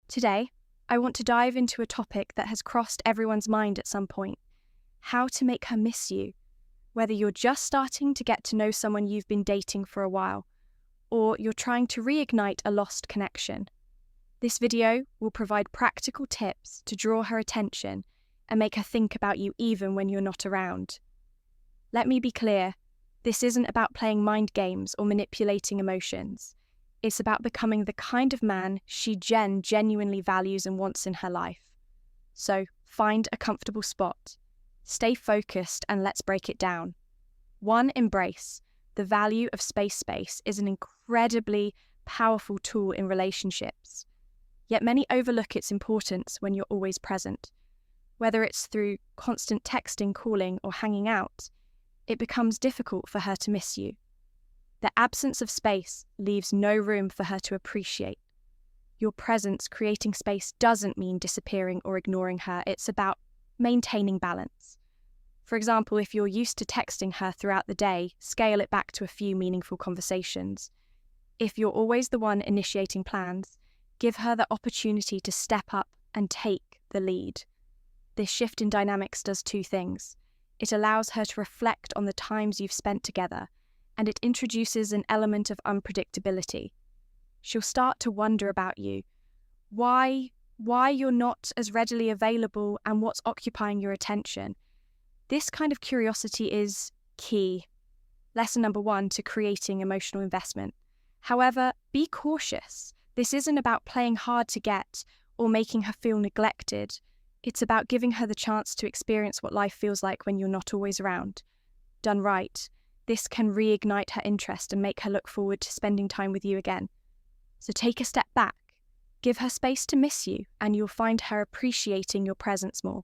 Today, I want to dive into a topic that has crossed everyone's mind at some point: how to make her miss you, whether you're just starting to get to know someone you've been dating for a while, or you're trying to reignite a lost connection. This video will provide practical tips to draw her attention and make her think about you even when you're not around. Let me be clear, this isn't about playing mind games or manipulating emotions. It's about becoming the kind of man she genuinely values and wants in her life. So, find a comfortable spot. Stay focused and let's break it down. 1. Embrace. The value of space is an incredibly powerful tool in relationships. Yet many overlook its importance when you're always present. Whether it's through constant texting, calling, or hanging out, it becomes difficult for her to miss you. The absence of space leaves no room for her to appreciate. Your presence creating space doesn't mean disappearing or ignoring her. It's about maintaining balance. For example, if you're used to texting her throughout the day, scale it back to a few meaningful conversations. If you're always the one initiating plans, give her the opportunity to step up and take the lead. This shift in dynamics does 2 things. It allows her to reflect on the times you've spent together, and it introduces an element of unpredictability. She'll start to wonder about you, why you're not as readily available and what's occupying your attention. This kind of curiosity is key. Lesson number 1 to creating emotional investment. However, be cautious. This isn't about playing hard to get or making her feel neglected. It's about giving her the chance to experience what life feels like when you're not always around. Done right, this can reignite her interest and make her look forward to spending time with you again. So take a step back, give her space to miss you, and you'll find her appreciating your presence more.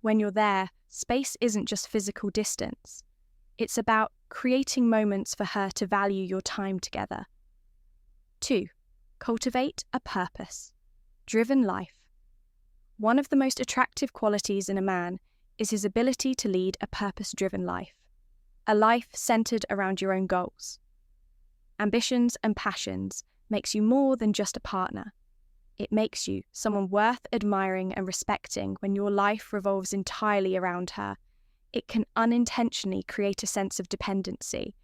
When you're there, space isn't just physical distance. It's about creating moments for her to value your time together. 2. Cultivate a purpose-driven life. One of the most attractive qualities in a man is his ability to lead a purpose-driven life, a life centered around your own goals. Ambitions and passions makes you more than just a partner. It makes you someone worth admiring and respecting. When your life revolves entirely around her, it can unintentionally create a sense of dependency.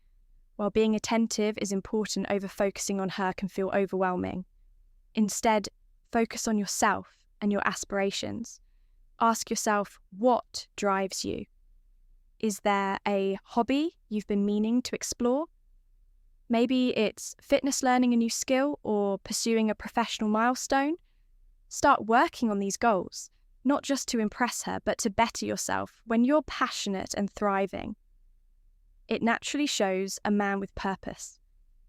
While being attentive is important, over focusing on her can feel overwhelming. Instead, focus on yourself and your aspirations. Ask yourself, what drives you? Is there a hobby you've been meaning to explore? Maybe it's fitness, learning a new skill, or pursuing a professional milestone. Start working on these goals, not just to impress her, but to better yourself. When you're passionate and thriving, it naturally shows a man with purpose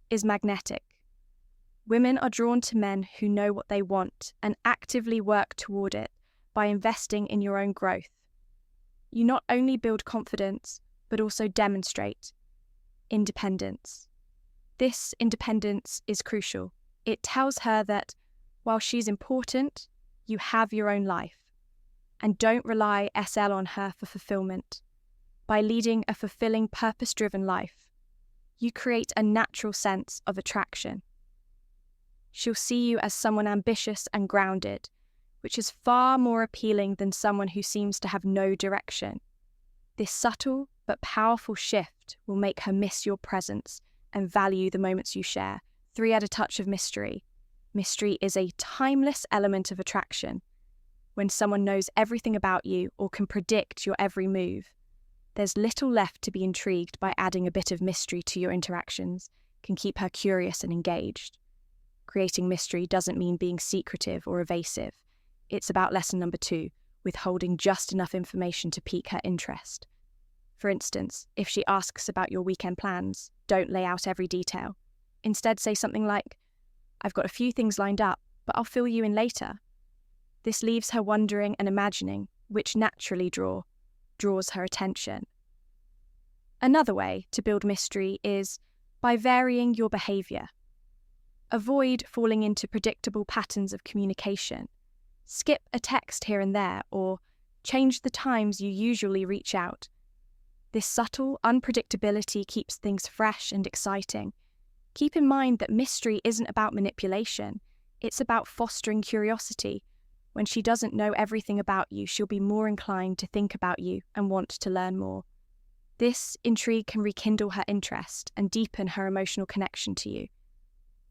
is magnetic. Women are drawn to men who know what they want and actively work toward it by investing in your own growth. You not only build confidence, but also demonstrate independence. This independence is crucial. It tells her that while she's important, you have your own life. And don't rely SL on her for fulfillment. By leading a fulfilling, purpose-driven life, you create a natural sense of attraction. She'll see you as someone ambitious and grounded, which is far more appealing than someone who seems to have no direction. This subtle but powerful shift will make her miss your presence and value the moments you share. 3. Add a touch of mystery. Mystery is a timeless element of attraction. When someone knows everything about you or can predict your every move, there's little left to be intrigued by. Adding a bit of mystery to your interactions can keep her curious and engaged. Creating mystery doesn't mean being secretive or evasive. It's about lesson number 2, withholding just enough information to pique her interest. For instance, if she asks about your weekend plans, don't lay out every detail. Instead, say something like, "I've got a few things lined up, but I'll fill you in later." This leaves her wondering and imagining, which naturally draws her attention. Another way to build mystery is by varying your behaviour. Avoid falling into predictable patterns of communication. Skip a text here and there, or change the times you usually reach out. This subtle unpredictability keeps things fresh and exciting. Keep in mind that mystery isn't about manipulation. It's about fostering curiosity. When she doesn't know everything about you, she'll be more inclined to think about you and want to learn more. This intrigue can rekindle her interest and deepen her emotional connection to you.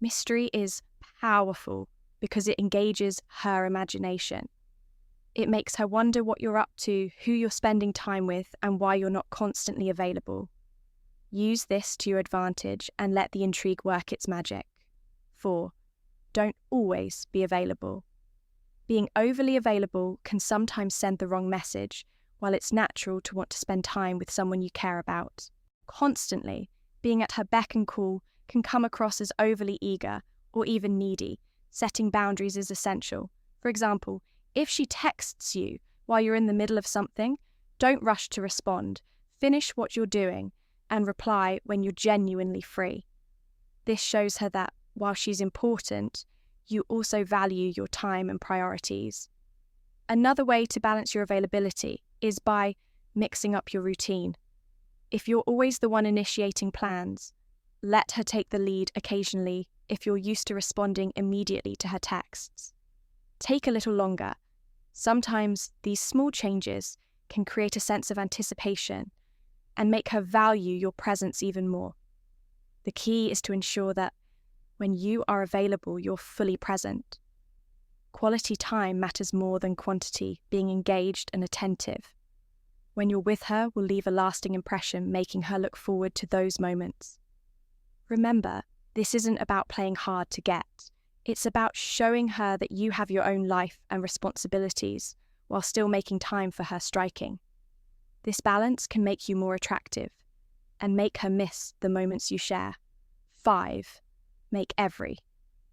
Mystery is powerful because it engages her imagination. It makes her wonder what you're up to, who you're spending time with, and why you're not constantly available. Use this to your advantage and let the intrigue work its magic. 4. Don't always be available. Being overly available can sometimes send the wrong message, while it's natural to want to spend time with someone you care about. Constantly being at her beck and call can come across as overly eager or even needy. Setting boundaries is essential. For example, if she texts you while you're in the middle of something, don't rush to respond. Finish what you're doing and reply when you're genuinely free. This shows her that, while she's important, you also value your time and priorities. Another way to balance your availability is by mixing up your routine. If you're always the one initiating plans, let her take the lead occasionally if you're used to responding immediately to her texts. Take a little longer. Sometimes these small changes can create a sense of anticipation and make her value your presence even more. The key is to ensure that when you are available, you're fully present. Quality time matters more than quantity. Being engaged and attentive when you're with her will leave a lasting impression, making her look forward to those moments. Remember, this isn't about playing hard to get. It's about showing her that you have your own life and responsibilities while still making time for her striking. This balance can make you more attractive and make her miss the moments you share. 5. Make every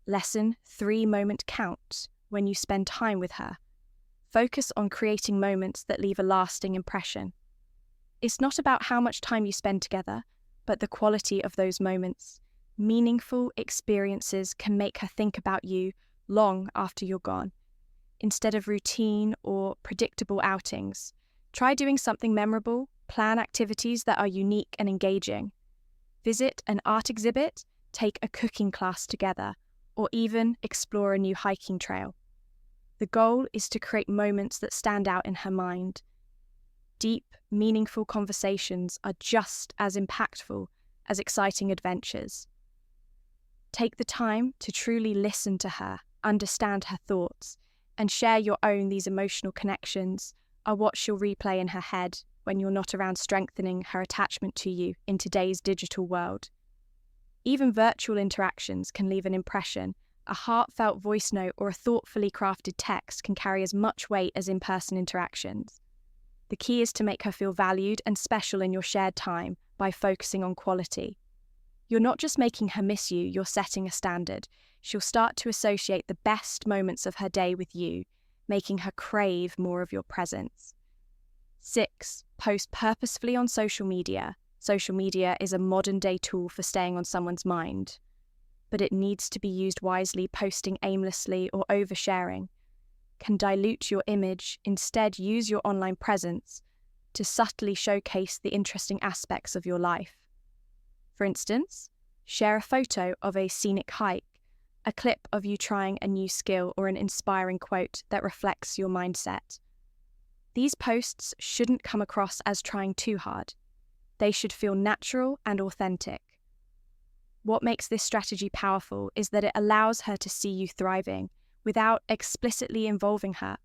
lesson 3 moment count when you spend time with her. Focus on creating moments that leave a lasting impression. It's not about how much time you spend together, but the quality of those moments. Meaningful experiences can make her think about you long after you're gone. Instead of routine or predictable outings, try doing something memorable. Plan activities that are unique and engaging. Visit an art exhibit, take a cooking class together, or even explore a new hiking trail. The goal is to create moments that stand out in her mind. Deep, meaningful conversations are just as impactful as exciting adventures. Take the time to truly listen to her, understand her thoughts, and share your own. These emotional connections are what she'll replay in her head when you're not around, strengthening her attachment to you in today's digital world. Even virtual interactions can leave an impression. A heartfelt voice note or a thoughtfully crafted text can carry as much weight as in-person interactions. The key is to make her feel valued and special in your shared time by focusing on quality. You're not just making her miss you, you're setting a standard. She'll start to associate the best moments of her day with you, making her crave more of your presence. 6. Post purposefully on social media. Social media is a modern-day tool for staying on someone's mind, but it needs to be used wisely. Posting aimlessly or oversharing can dilute your image. Instead, use your online presence to subtly showcase the interesting aspects of your life. For instance, share a photo of a scenic hike, a clip of you trying a new skill, or an inspiring quote that reflects your mindset. These posts shouldn't come across as trying too hard. They should feel natural and authentic. What makes this strategy powerful is that it allows her to see you thriving without explicitly involving her.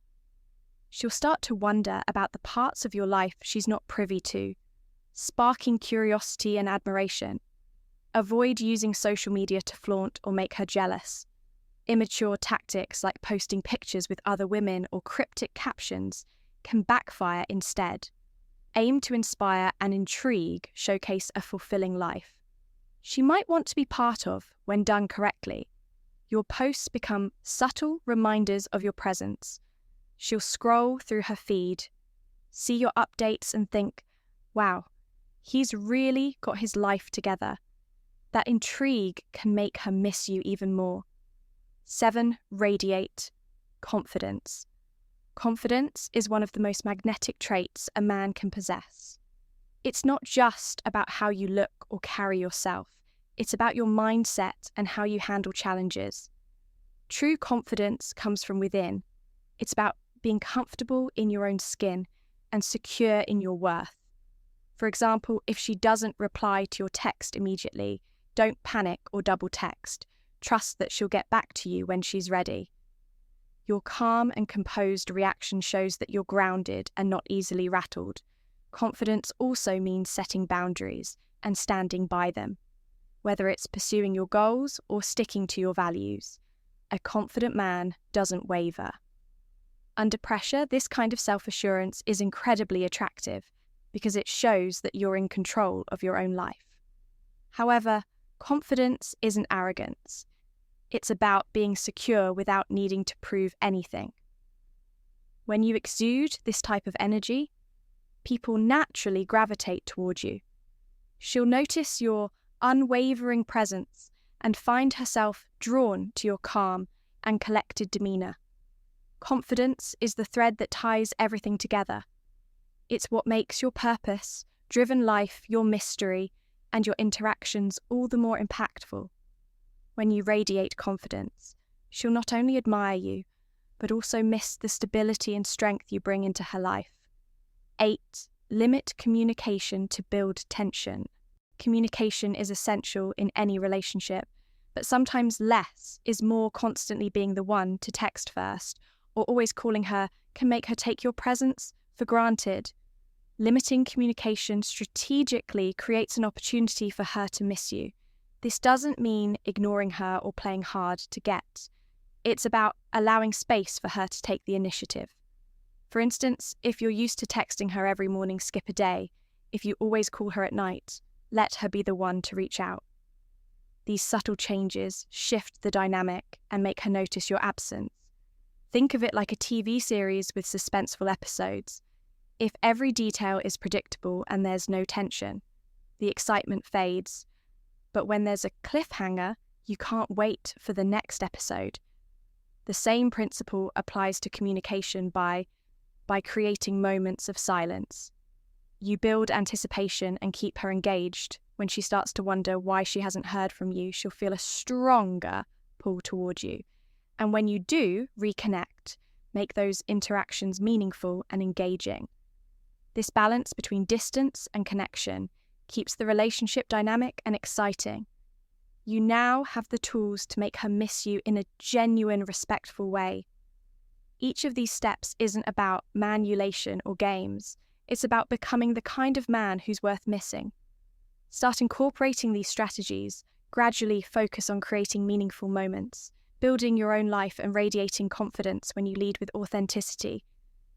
She'll start to wonder about the parts of your life she's not privy to, sparking curiosity and admiration. Avoid using social media to flaunt or make her jealous. Immature tactics like posting pictures with other women or cryptic captions can backfire instead. Aim to inspire and intrigue, showcase a fulfilling life she might want to be part of when done correctly. Your posts become subtle reminders of your presence. She'll scroll through her feed, see your updates and think, wow, he's really got his life together. That intrigue can make her miss you even more. 7. Radiate Confidence. Confidence is one of the most magnetic traits a man can possess. It's not just about how you look or carry yourself. It's about your mindset and how you handle challenges. True confidence comes from within. It's about being comfortable in your own skin and secure in your worth. For example, if she doesn't reply to your text immediately, don't panic or double text. Trust that she'll get back to you when she's ready. Your calm and composed reaction shows that you're grounded and not easily rattled. Confidence also means setting boundaries and standing by them, whether it's pursuing your goals or sticking to your values. A confident man doesn't waver. Under pressure, this kind of self-assurance is incredibly attractive because it shows that you're in control of your own life. However, confidence isn't arrogance. It's about being secure without needing to prove anything. When you exude this type of energy, people naturally gravitate toward you. She'll notice your unwavering presence and find herself drawn to your calm and collected demeanor. Confidence is the thread that ties everything together. It's what makes your purpose-driven life your mystery and your interactions all the more impactful. When you radiate confidence, she'll not only admire you, but also miss the stability and strength you bring into her life. 8. Limit communication to build tension. Communication is essential in any relationship, but sometimes less is more. Constantly being the one to text first or always calling her can make her take your presence for granted. Limiting communication strategically creates an opportunity for her to miss you. This doesn't mean ignoring her or playing hard to get. It's about allowing space for her to take the initiative. For instance, if you're used to texting her every morning, skip a day. If you always call her at night, let her be the one to reach out. These subtle changes shift the dynamic and make her notice your absence. Think of it like a TV series with suspenseful episodes. If every detail is predictable and there's no tension, the excitement fades. But when there's a cliffhanger, you can't wait for the next episode. The same principle applies to communication by creating moments of silence. You build anticipation and keep her engaged. When she starts to wonder why she hasn't heard from you, she'll feel a stronger pull toward you. And when you do reconnect, make those interactions meaningful and engaging. This balance between distance and connection keeps the relationship dynamic and exciting. You now have the tools to make her miss you in a genuine, respectful way. Each of these steps isn't about manipulation or games. It's about becoming the kind of man who's worth missing. Start incorporating these strategies. Gradually focus on creating meaningful moments, building your own life and radiating confidence when you lead with authenticity.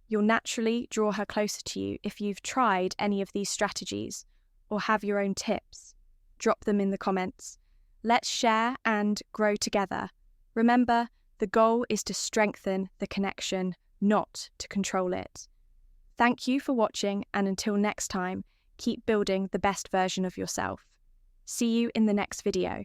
You'll naturally draw her closer to you. If you've tried any of these strategies or have your own tips, drop them in the comments. Let's share and grow together. Remember, the goal is to strengthen the connection, not to control it. Thank you for watching, and until next time, keep building the best version of yourself. See you in the next video.